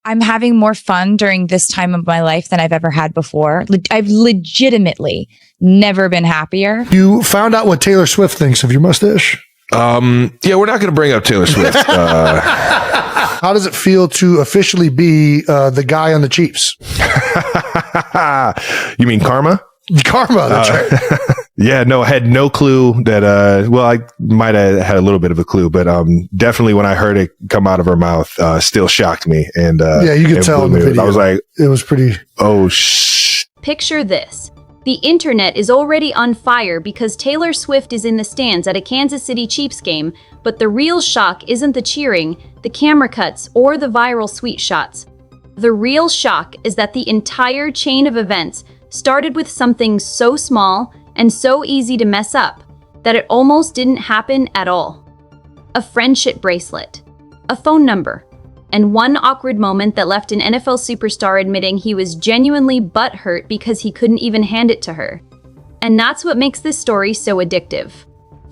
I'm having more fun during this time of my life than I've ever had before. I've legitimately never been happier. You found out what Taylor Swift thinks of your mustache? Yeah, we're not going to bring up Taylor Swift. How does it feel to officially be the guy on the Chiefs? You mean Karma? Karma, that's right. Yeah, no, I had no clue that, I might have had a little bit of a clue, but definitely when I heard it come out of her mouth, still shocked me. And yeah, you could tell in the video. I was like, it was pretty. Oh, shh. Picture this. The internet is already on fire because Taylor Swift is in the stands at a Kansas City Chiefs game, but the real shock isn't the cheering, the camera cuts, or the viral tweet shots. The real shock is that the entire chain of events started with something so small and so easy to mess up that it almost didn't happen at all. A friendship bracelet, a phone number, and one awkward moment that left an NFL superstar admitting he was genuinely butthurt because he couldn't even hand it to her. And that's what makes this story so addictive.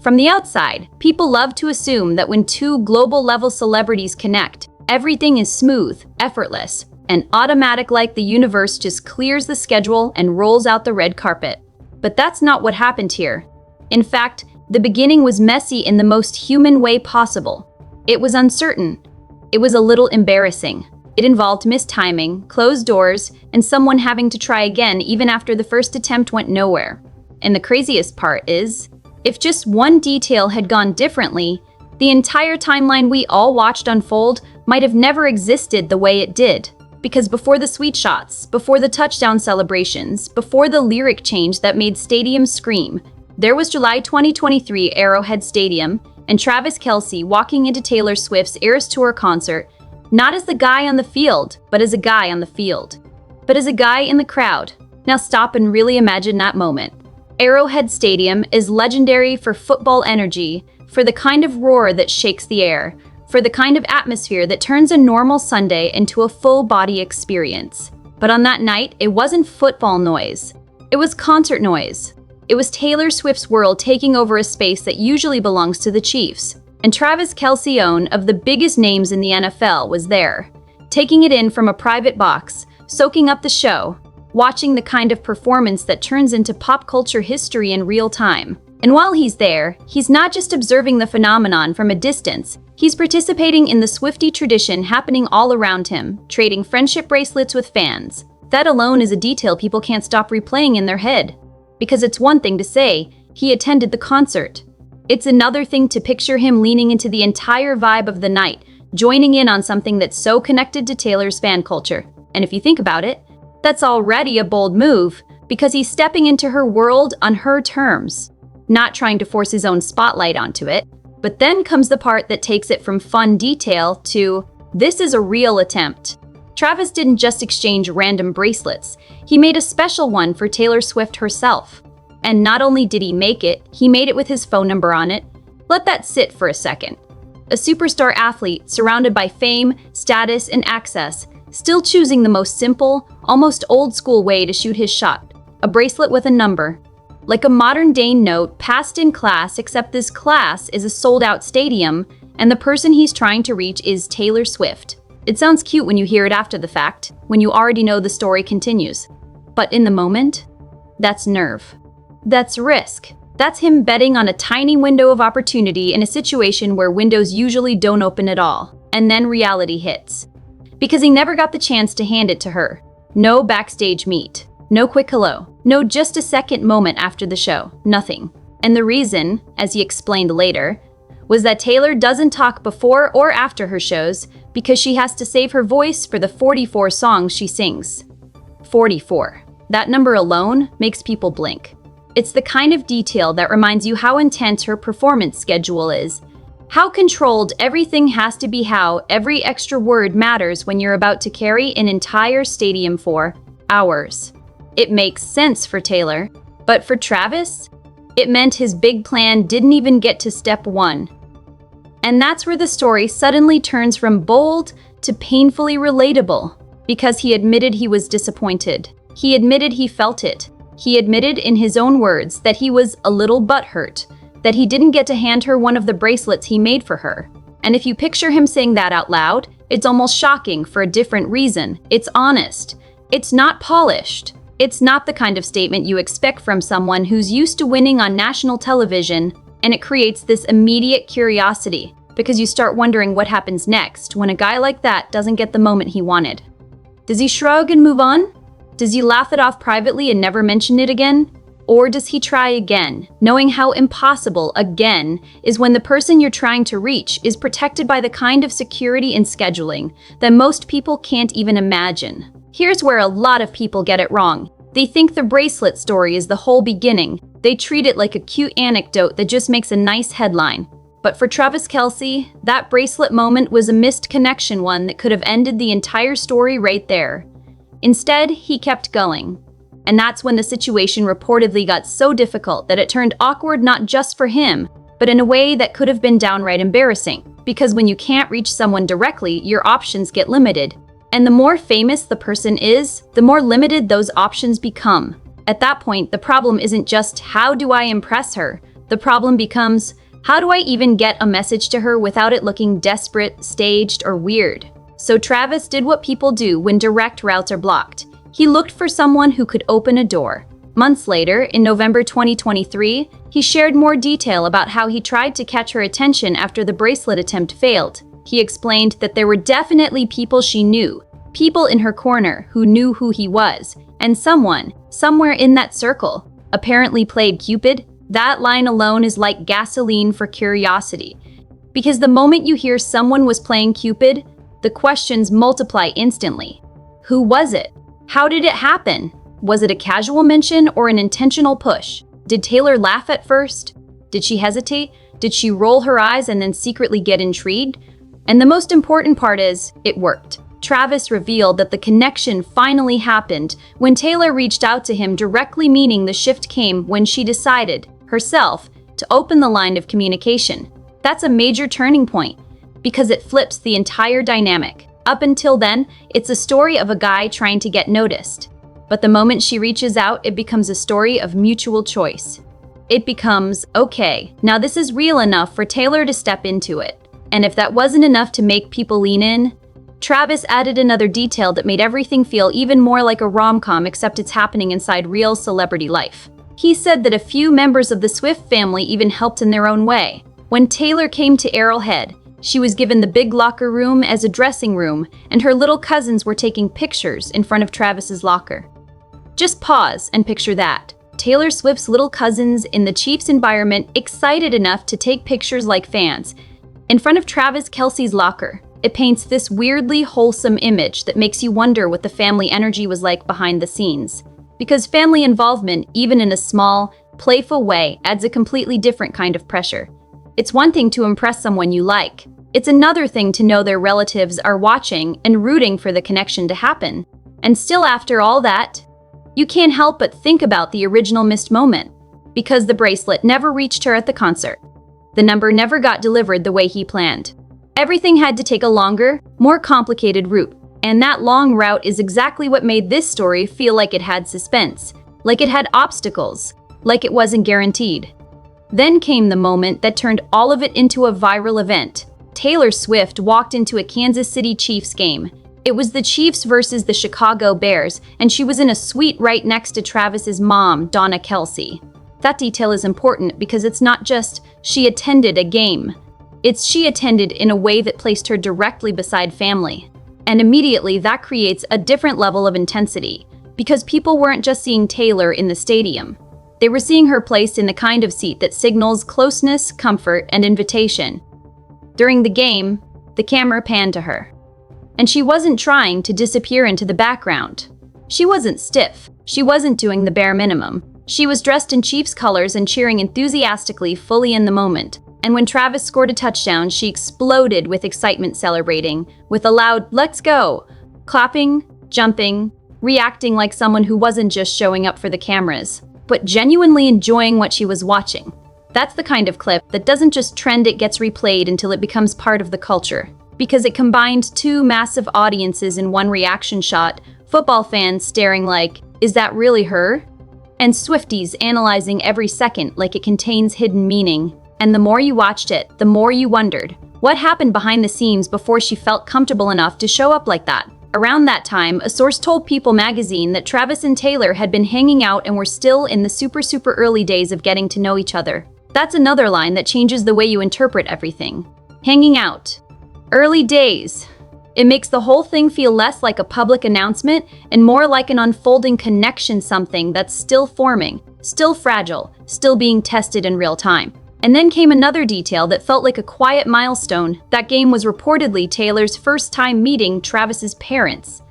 From the outside, people love to assume that when two global-level celebrities connect, everything is smooth, effortless, and automatic, like the universe just clears the schedule and rolls out the red carpet. But that's not what happened here. In fact, the beginning was messy in the most human way possible. It was uncertain. It was a little embarrassing. It involved mistiming, closed doors, and someone having to try again even after the first attempt went nowhere. And the craziest part is, if just one detail had gone differently, the entire timeline we all watched unfold might have never existed the way it did. Because before the sweet shots, before the touchdown celebrations, before the lyric change that made stadiums scream, there was July 2023 Arrowhead Stadium and Travis Kelce walking into Taylor Swift's Eras Tour concert, not as the guy on the field, but as a guy on the field. But as a guy in the crowd. Now stop and really imagine that moment. Arrowhead Stadium is legendary for football energy, for the kind of roar that shakes the air, for the kind of atmosphere that turns a normal Sunday into a full-body experience. But on that night, it wasn't football noise. It was concert noise. It was Taylor Swift's world taking over a space that usually belongs to the Chiefs. And Travis Kelce, of the biggest names in the NFL, was there, taking it in from a private box, soaking up the show, watching the kind of performance that turns into pop culture history in real time. And while he's there, he's not just observing the phenomenon from a distance, he's participating in the Swiftie tradition happening all around him, trading friendship bracelets with fans. That alone is a detail people can't stop replaying in their head. Because it's one thing to say, he attended the concert. It's another thing to picture him leaning into the entire vibe of the night, joining in on something that's so connected to Taylor's fan culture. And if you think about it, that's already a bold move, because he's stepping into her world on her terms, not trying to force his own spotlight onto it. But then comes the part that takes it from fun detail to, this is a real attempt. Travis didn't just exchange random bracelets, he made a special one for Taylor Swift herself. And not only did he make it, he made it with his phone number on it. Let that sit for a second. A superstar athlete surrounded by fame, status, and access, still choosing the most simple, almost old-school way to shoot his shot, a bracelet with a number. Like a modern-day note passed in class, except this class is a sold-out stadium, and the person he's trying to reach is Taylor Swift. It sounds cute when you hear it after the fact, when you already know the story continues. But in the moment, that's nerve. That's risk. That's him betting on a tiny window of opportunity in a situation where windows usually don't open at all. And then reality hits. Because he never got the chance to hand it to her. No backstage meet. No quick hello. No just a second moment after the show. Nothing. And the reason, as he explained later, was that Taylor doesn't talk before or after her shows because she has to save her voice for the 44 songs she sings. 44. That number alone makes people blink. It's the kind of detail that reminds you how intense her performance schedule is, how controlled everything has to be, how every extra word matters when you're about to carry an entire stadium for hours. It makes sense for Taylor, but for Travis, it meant his big plan didn't even get to step one. And that's where the story suddenly turns from bold to painfully relatable, because he admitted he was disappointed. He admitted he felt it. He admitted in his own words that he was a little butthurt, that he didn't get to hand her one of the bracelets he made for her. And if you picture him saying that out loud, It's almost shocking for a different reason. It's honest. It's not polished. It's not the kind of statement you expect from someone who's used to winning on national television, and it creates this immediate curiosity because you start wondering what happens next when a guy like that doesn't get the moment he wanted. Does he shrug and move on? Does he laugh it off privately and never mention it again? Or does he try again, knowing how impossible again is when the person you're trying to reach is protected by the kind of security and scheduling that most people can't even imagine? Here's where a lot of people get it wrong. They think the bracelet story is the whole beginning. They treat it like a cute anecdote that just makes a nice headline. But for Travis Kelce, that bracelet moment was a missed connection, one that could have ended the entire story right there. Instead, he kept going. And that's when the situation reportedly got so difficult that it turned awkward not just for him, but in a way that could have been downright embarrassing. Because when you can't reach someone directly, your options get limited. And the more famous the person is, the more limited those options become. At that point, the problem isn't just how do I impress her? The problem becomes, how do I even get a message to her without it looking desperate, staged, or weird? So Travis did what people do when direct routes are blocked. He looked for someone who could open a door. Months later, in November 2023, he shared more detail about how he tried to catch her attention after the bracelet attempt failed. He explained that there were definitely people she knew, people in her corner who knew who he was, and someone, somewhere in that circle, apparently played Cupid. That line alone is like gasoline for curiosity. Because the moment you hear someone was playing Cupid, the questions multiply instantly. Who was it? How did it happen? Was it a casual mention or an intentional push? Did Taylor laugh at first? Did she hesitate? Did she roll her eyes and then secretly get intrigued? And the most important part is, it worked. Travis revealed that the connection finally happened when Taylor reached out to him directly, meaning the shift came when she decided, herself, to open the line of communication. That's a major turning point, because it flips the entire dynamic. Up until then, it's a story of a guy trying to get noticed. But the moment she reaches out, it becomes a story of mutual choice. It becomes, okay, now this is real enough for Taylor to step into it. And if that wasn't enough to make people lean in, Travis added another detail that made everything feel even more like a rom-com, except it's happening inside real celebrity life. He said that a few members of the Swift family even helped in their own way. When Taylor came to Arrowhead, she was given the big locker room as a dressing room, and her little cousins were taking pictures in front of Travis's locker. Just pause and picture that. Taylor Swift's little cousins in the Chiefs environment, excited enough to take pictures like fans, in front of Travis Kelce's locker. It paints this weirdly wholesome image that makes you wonder what the family energy was like behind the scenes. Because family involvement, even in a small, playful way, adds a completely different kind of pressure. It's one thing to impress someone you like. It's another thing to know their relatives are watching and rooting for the connection to happen. And still, after all that, you can't help but think about the original missed moment, because the bracelet never reached her at the concert. The number never got delivered the way he planned. Everything had to take a longer, more complicated route, and that long route is exactly what made this story feel like it had suspense, like it had obstacles, like it wasn't guaranteed. Then came the moment that turned all of it into a viral event. Taylor Swift walked into a Kansas City Chiefs game. It was the Chiefs versus the Chicago Bears, and she was in a suite right next to Travis's mom, Donna Kelce. That detail is important because it's not just she attended a game. It's she attended in a way that placed her directly beside family. And immediately that creates a different level of intensity, because people weren't just seeing Taylor in the stadium. They were seeing her placed in the kind of seat that signals closeness, comfort, and invitation. During the game, the camera panned to her. And she wasn't trying to disappear into the background. She wasn't stiff. She wasn't doing the bare minimum. She was dressed in Chiefs colors and cheering enthusiastically, fully in the moment. And when Travis scored a touchdown, she exploded with excitement, celebrating with a loud, "Let's go!" Clapping, jumping, reacting like someone who wasn't just showing up for the cameras, but genuinely enjoying what she was watching. That's the kind of clip that doesn't just trend, it gets replayed until it becomes part of the culture. Because it combined two massive audiences in one reaction shot, football fans staring like, is that really her? And Swifties analyzing every second like it contains hidden meaning. And the more you watched it, the more you wondered, What happened behind the scenes before she felt comfortable enough to show up like that? Around that time, a source told People magazine that Travis and Taylor had been hanging out and were still in the super early days of getting to know each other. That's another line that changes the way you interpret everything. Hanging out. Early days. It makes the whole thing feel less like a public announcement and more like an unfolding connection, something that's still forming, still fragile, still being tested in real time. And then came another detail that felt like a quiet milestone. That game was reportedly Taylor's first time meeting Travis's parents.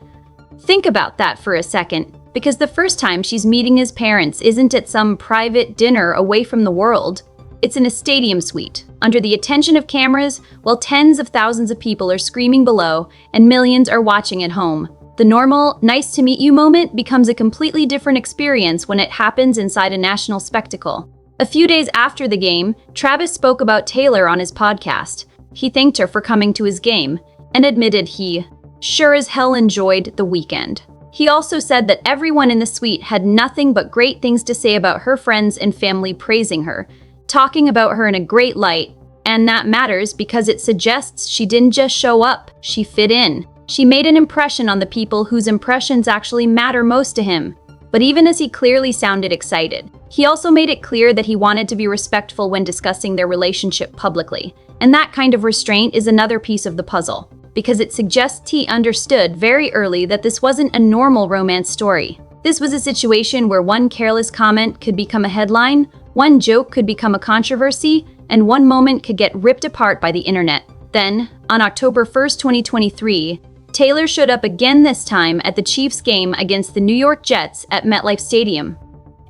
Think about that for a second, because the first time she's meeting his parents isn't at some private dinner away from the world. It's in a stadium suite, under the attention of cameras, while tens of thousands of people are screaming below and millions are watching at home. The normal, nice to meet you moment becomes a completely different experience when it happens inside a national spectacle. A few days after the game, Travis spoke about Taylor on his podcast. He thanked her for coming to his game and admitted he sure as hell enjoyed the weekend. He also said that everyone in the suite had nothing but great things to say about her friends and family, praising her, talking about her in a great light, and that matters because it suggests she didn't just show up, she fit in. She made an impression on the people whose impressions actually matter most to him. But even as he clearly sounded excited, he also made it clear that he wanted to be respectful when discussing their relationship publicly. And that kind of restraint is another piece of the puzzle, because it suggests he understood very early that this wasn't a normal romance story. This was a situation where one careless comment could become a headline, one joke could become a controversy, and one moment could get ripped apart by the internet. Then, on October 1st, 2023, Taylor showed up again, this time at the Chiefs game against the New York Jets at MetLife Stadium.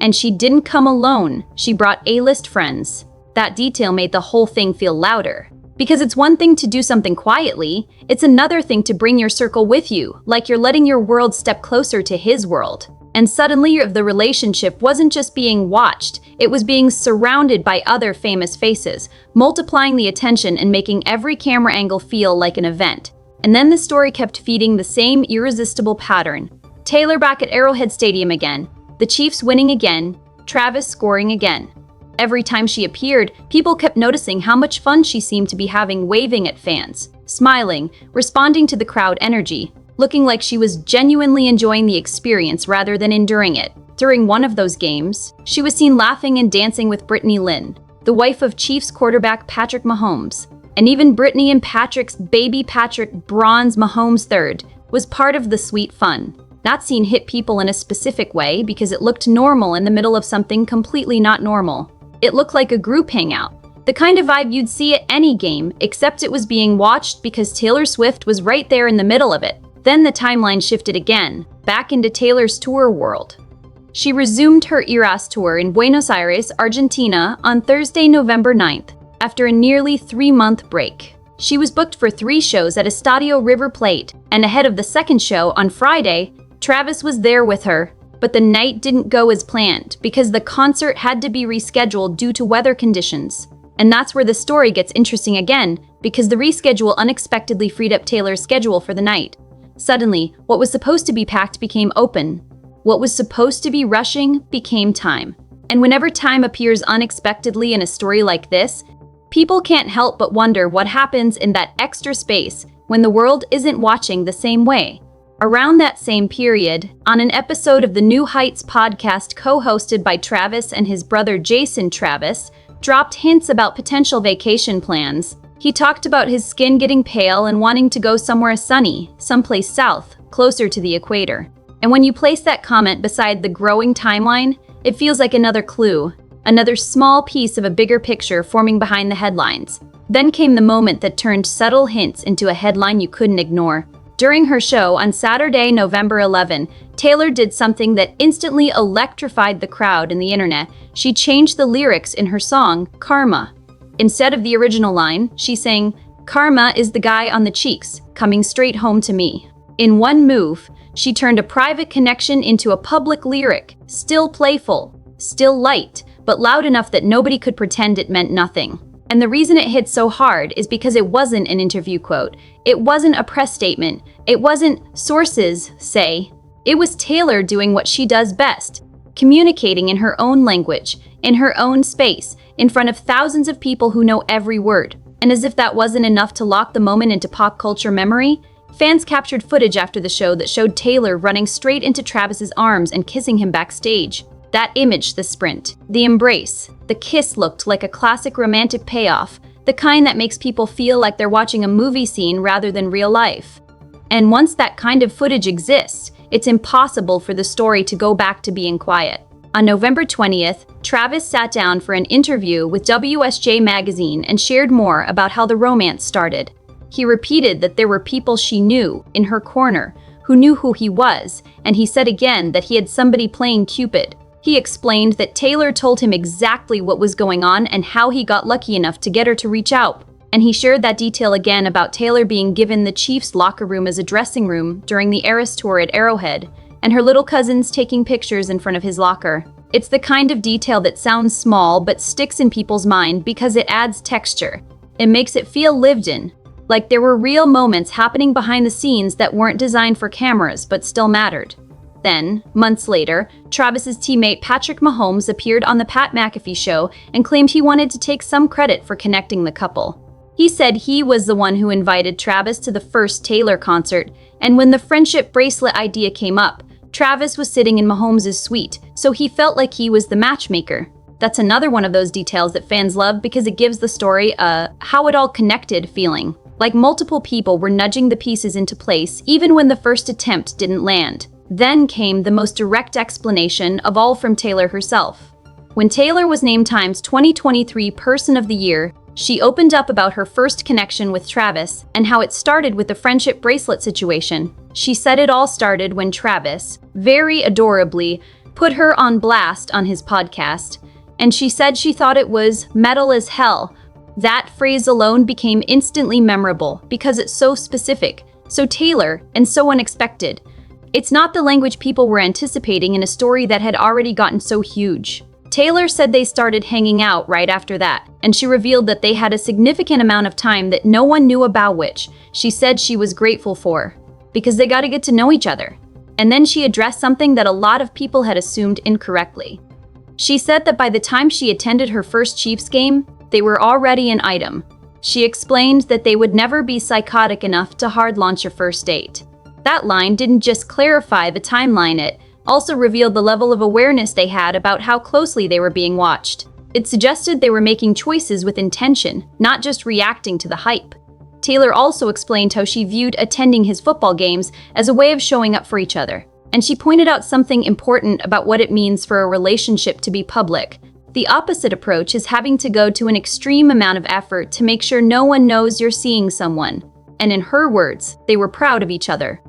And she didn't come alone, she brought A-list friends. That detail made the whole thing feel louder. Because it's one thing to do something quietly, it's another thing to bring your circle with you, like you're letting your world step closer to his world. And suddenly the relationship wasn't just being watched, it was being surrounded by other famous faces, multiplying the attention and making every camera angle feel like an event. And then the story kept feeding the same irresistible pattern. Taylor back at Arrowhead Stadium again, the Chiefs winning again, Travis scoring again. Every time she appeared, people kept noticing how much fun she seemed to be having, waving at fans, smiling, responding to the crowd energy, looking like she was genuinely enjoying the experience rather than enduring it. During one of those games, she was seen laughing and dancing with Brittany Lynn, the wife of Chiefs quarterback Patrick Mahomes. And even Brittany and Patrick's baby Patrick Bronze Mahomes III was part of the sweet fun. That scene hit people in a specific way because it looked normal in the middle of something completely not normal. It looked like a group hangout, the kind of vibe you'd see at any game, except it was being watched because Taylor Swift was right there in the middle of it. Then the timeline shifted again, back into Taylor's tour world. She resumed her Eras tour in Buenos Aires, Argentina on Thursday, November 9th, after a nearly 3-month break. She was booked for 3 shows at Estadio River Plate, and ahead of the second show on Friday, Travis was there with her. But the night didn't go as planned because the concert had to be rescheduled due to weather conditions. And that's where the story gets interesting again, because the reschedule unexpectedly freed up Taylor's schedule for the night. Suddenly, what was supposed to be packed became open. What was supposed to be rushing became time. And whenever time appears unexpectedly in a story like this, people can't help but wonder what happens in that extra space when the world isn't watching the same way. Around that same period, on an episode of the New Heights podcast co-hosted by Travis and his brother Jason Travis, dropped hints about potential vacation plans. He talked about his skin getting pale and wanting to go somewhere sunny, someplace south, closer to the equator. And when you place that comment beside the growing timeline, it feels like another clue, another small piece of a bigger picture forming behind the headlines. Then came the moment that turned subtle hints into a headline you couldn't ignore. During her show on Saturday, November 11, Taylor did something that instantly electrified the crowd and the internet. She changed the lyrics in her song, Karma. Instead of the original line, she sang, "Karma is the guy on the cheeks, coming straight home to me." In one move, she turned a private connection into a public lyric, still playful, still light, but loud enough that nobody could pretend it meant nothing. And the reason it hit so hard is because it wasn't an interview quote. It wasn't a press statement. It wasn't sources say. It was Taylor doing what she does best, communicating in her own language, in her own space, in front of thousands of people who know every word. And as if that wasn't enough to lock the moment into pop culture memory, fans captured footage after the show that showed Taylor running straight into Travis's arms and kissing him backstage. That image, the sprint, the embrace, the kiss looked like a classic romantic payoff, the kind that makes people feel like they're watching a movie scene rather than real life. And once that kind of footage exists, it's impossible for the story to go back to being quiet. On November 20th, Travis sat down for an interview with WSJ Magazine and shared more about how the romance started. He repeated that there were people she knew in her corner who knew who he was, and he said again that he had somebody playing Cupid. He explained that Taylor told him exactly what was going on and how he got lucky enough to get her to reach out. And he shared that detail again about Taylor being given the Chiefs' locker room as a dressing room during the Eras Tour at Arrowhead, and her little cousins taking pictures in front of his locker. It's the kind of detail that sounds small but sticks in people's mind because it adds texture. It makes it feel lived in, like there were real moments happening behind the scenes that weren't designed for cameras but still mattered. Then, months later, Travis's teammate Patrick Mahomes appeared on the Pat McAfee show and claimed he wanted to take some credit for connecting the couple. He said he was the one who invited Travis to the first Taylor concert, and when the friendship bracelet idea came up, Travis was sitting in Mahomes' suite, so he felt like he was the matchmaker. That's another one of those details that fans love because it gives the story a how it all connected feeling. Like multiple people were nudging the pieces into place even when the first attempt didn't land. Then came the most direct explanation of all from Taylor herself. When Taylor was named Time's 2023 Person of the Year, she opened up about her first connection with Travis and how it started with the friendship bracelet situation. She said it all started when Travis, very adorably, put her on blast on his podcast, and she said she thought it was metal as hell. That phrase alone became instantly memorable because it's so specific, so Taylor, and so unexpected. It's not the language people were anticipating in a story that had already gotten so huge. Taylor said they started hanging out right after that, and she revealed that they had a significant amount of time that no one knew about, which she said she was grateful for, because they got to get to know each other. And then she addressed something that a lot of people had assumed incorrectly. She said that by the time she attended her first Chiefs game, they were already an item. She explained that they would never be psychotic enough to hard launch a first date. That line didn't just clarify the timeline, it also revealed the level of awareness they had about how closely they were being watched. It suggested they were making choices with intention, not just reacting to the hype. Taylor also explained how she viewed attending his football games as a way of showing up for each other. And she pointed out something important about what it means for a relationship to be public. The opposite approach is having to go to an extreme amount of effort to make sure no one knows you're seeing someone. And in her words, they were proud of each other.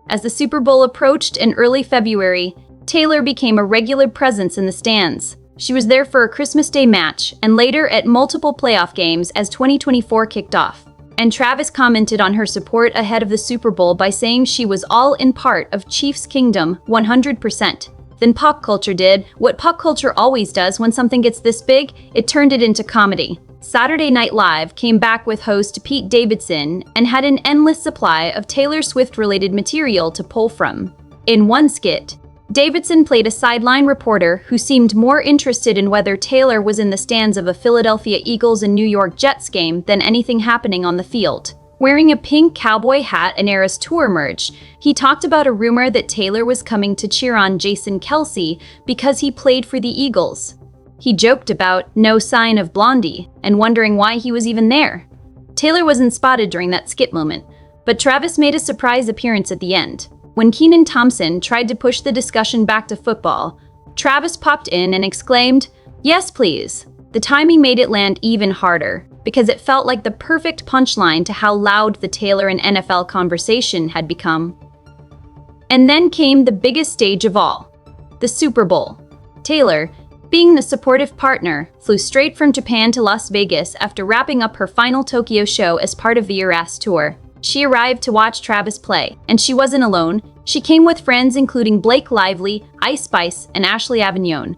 As the Super Bowl approached in early February, Taylor became a regular presence in the stands. She was there for a Christmas Day match and later at multiple playoff games as 2024 kicked off. And Travis commented on her support ahead of the Super Bowl by saying she was all in part of Chiefs Kingdom 100%. Then pop culture did what pop culture always does when something gets this big, it turned it into comedy. Saturday Night Live came back with host Pete Davidson and had an endless supply of Taylor Swift-related material to pull from. In one skit, Davidson played a sideline reporter who seemed more interested in whether Taylor was in the stands of a Philadelphia Eagles and New York Jets game than anything happening on the field. Wearing a pink cowboy hat and Eras Tour merch, he talked about a rumor that Taylor was coming to cheer on Jason Kelce because he played for the Eagles. He joked about no sign of Blondie and wondering why he was even there. Taylor wasn't spotted during that skit moment, but Travis made a surprise appearance at the end. When Kenan Thompson tried to push the discussion back to football, Travis popped in and exclaimed, "Yes, please." The timing made it land even harder, because it felt like the perfect punchline to how loud the Taylor and NFL conversation had become. And then came the biggest stage of all, the Super Bowl. Taylor, being the supportive partner, flew straight from Japan to Las Vegas after wrapping up her final Tokyo show as part of the Eras Tour. She arrived to watch Travis play, and she wasn't alone. She came with friends including Blake Lively, Ice Spice, and Ashley Avignon.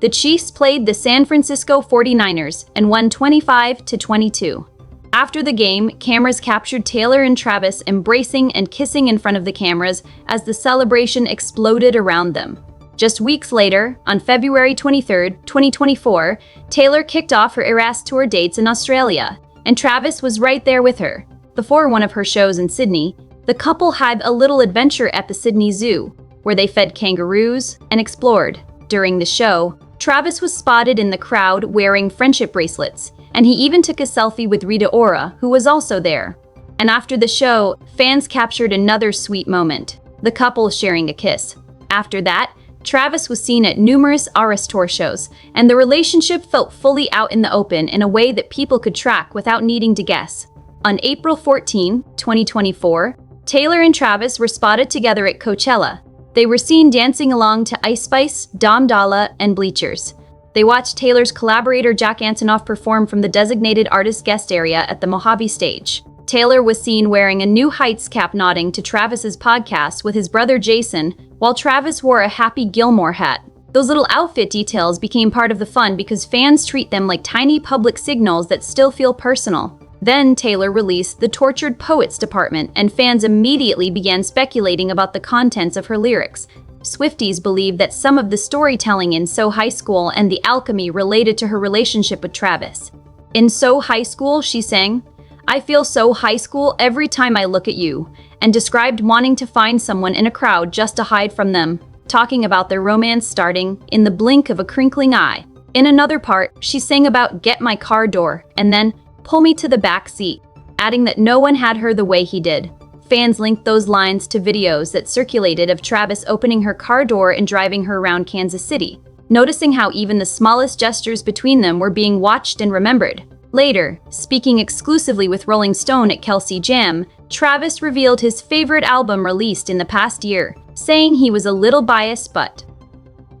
The Chiefs played the San Francisco 49ers and won 25-22. After the game, cameras captured Taylor and Travis embracing and kissing in front of the cameras as the celebration exploded around them. Just weeks later, on February 23, 2024, Taylor kicked off her Eras Tour dates in Australia, and Travis was right there with her. Before one of her shows in Sydney, the couple had a little adventure at the Sydney Zoo, where they fed kangaroos and explored. During the show, Travis was spotted in the crowd wearing friendship bracelets, and he even took a selfie with Rita Ora, who was also there. And after the show, fans captured another sweet moment, the couple sharing a kiss. After that, Travis was seen at numerous Eras Tour shows, and the relationship felt fully out in the open in a way that people could track without needing to guess. On April 14, 2024, Taylor and Travis were spotted together at Coachella. They were seen dancing along to Ice Spice, Dom Dalla, and Bleachers. They watched Taylor's collaborator Jack Antonoff perform from the designated artist guest area at the Mojave stage. Taylor was seen wearing a New Heights cap nodding to Travis's podcast with his brother Jason, while Travis wore a Happy Gilmore hat. Those little outfit details became part of the fun because fans treat them like tiny public signals that still feel personal. Then Taylor released The Tortured Poets Department, and fans immediately began speculating about the contents of her lyrics. Swifties believe that some of the storytelling in So High School and the alchemy related to her relationship with Travis. In So High School, she sang, "I feel so high school every time I look at you," and described wanting to find someone in a crowd just to hide from them, talking about their romance starting in the blink of a crinkling eye. In another part, she sang about "get my car door" and then "pull me to the back seat," adding that no one had her the way he did. Fans linked those lines to videos that circulated of Travis opening her car door and driving her around Kansas City, noticing how even the smallest gestures between them were being watched and remembered. Later, speaking exclusively with Rolling Stone at Kelce Jam, Travis revealed his favorite album released in the past year, saying he was a little biased but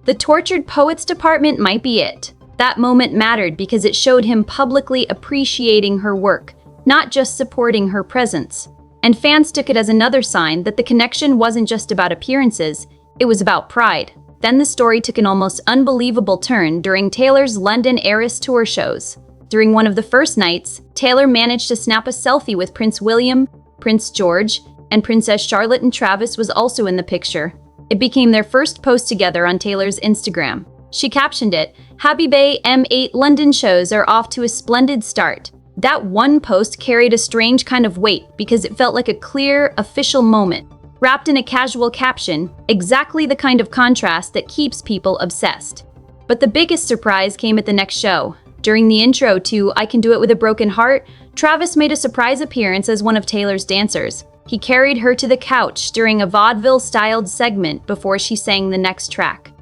The Tortured Poets Department might be it. That moment mattered because it showed him publicly appreciating her work, not just supporting her presence. And fans took it as another sign that the connection wasn't just about appearances, it was about pride. Then the story took an almost unbelievable turn during Taylor's London Eras Tour shows. During one of the first nights, Taylor managed to snap a selfie with Prince William, Prince George, and Princess Charlotte, and Travis was also in the picture. It became their first post together on Taylor's Instagram. She captioned it, "Happy Bay M8 London shows are off to a splendid start." That one post carried a strange kind of weight because it felt like a clear, official moment, wrapped in a casual caption, exactly the kind of contrast that keeps people obsessed. But the biggest surprise came at the next show. During the intro to I Can Do It With a Broken Heart, Travis made a surprise appearance as one of Taylor's dancers. He carried her to the couch during a vaudeville-styled segment before she sang the next track.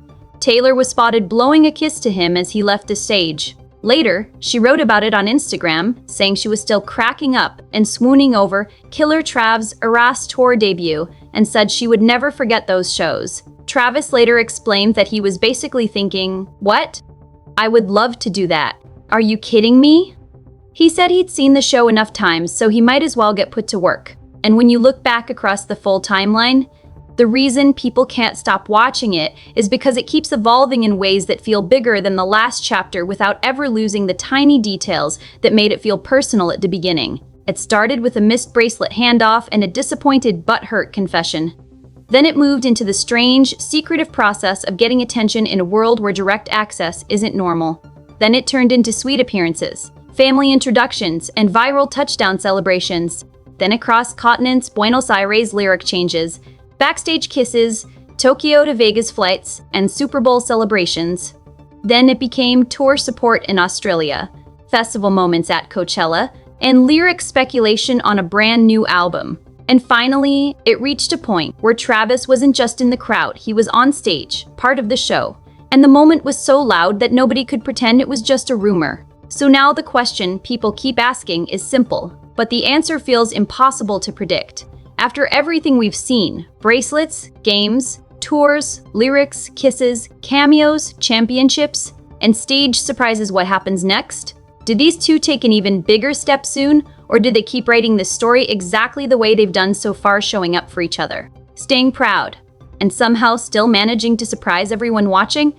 Taylor was spotted blowing a kiss to him as he left the stage. Later, she wrote about it on Instagram, saying she was still cracking up and swooning over Killer Trav's Eras Tour debut and said she would never forget those shows. Travis later explained that he was basically thinking, "What? I would love to do that. Are you kidding me?" He said he'd seen the show enough times, so he might as well get put to work. And when you look back across the full timeline, the reason people can't stop watching it is because it keeps evolving in ways that feel bigger than the last chapter without ever losing the tiny details that made it feel personal at the beginning. It started with a missed bracelet handoff and a disappointed butthurt confession. Then it moved into the strange, secretive process of getting attention in a world where direct access isn't normal. Then it turned into sweet appearances, family introductions, and viral touchdown celebrations. Then across continents, Buenos Aires lyric changes, backstage kisses, Tokyo to Vegas flights, and Super Bowl celebrations. Then it became tour support in Australia, festival moments at Coachella, and lyric speculation on a brand new album. And finally, it reached a point where Travis wasn't just in the crowd, he was on stage, part of the show. And the moment was so loud that nobody could pretend it was just a rumor. So now the question people keep asking is simple, but the answer feels impossible to predict. After everything we've seen, bracelets, games, tours, lyrics, kisses, cameos, championships, and stage surprises, what happens next? Did these two take an even bigger step soon, or did they keep writing this story exactly the way they've done so far, showing up for each other, staying proud, and somehow still managing to surprise everyone watching?